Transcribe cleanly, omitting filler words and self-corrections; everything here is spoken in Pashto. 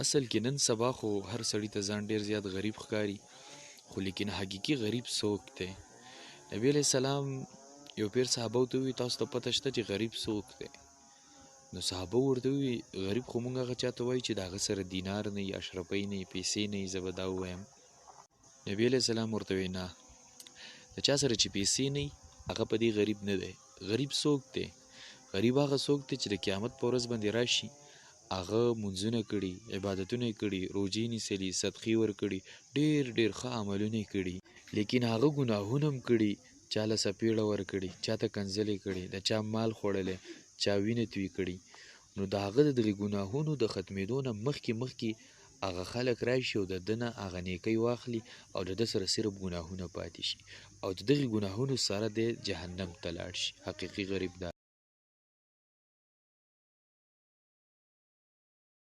اصل کې نن سبا خو هر سړی ته ځان ډیر زیات غریب ښکاري، خو لیکن حقیقي غریب څوک دی؟ نبی علیہ السلام یو پیر صحابه ته وی تاسو ته پته شته چې غریب څوک دی؟ نو صحابه ورته وی غریب خو مونږ هغه چاته وایي چې د هغه سره دینار نه وي، اشرفۍ نه وي، پیسې نه وي. زه به دا ووایم. نبی علیہ السلام ورته وی نه، د چا سره چې پیسې نه وي هغه په دې غریب نه دی. غریب څوک دی؟ غریب هغه څوک دی چې د قیامت په ورځ باندې راشي، هغه مونځونه کړي، عبادتونه کړي، روژې نیسلي، صدقې ورکړي، ډېر ډېر ښه عملونه کړي، لیکن هغه ګناهونه هم کړي، چا له سپېړه ورکړي، چا ته کنځلې کړي، د چا مال خوړلی، چا وینه توی کړي. نو د هغه د دغې ګناهونو د ختمېدو نه مخکې هغه خلک راشي او د ده نه هغه نیکۍ واخلي او د ده سره صرف ګناهونه پاتې شي او د دغې ګناهونو سره دی جهنم ته لاړ شي. حقیقي غریب دا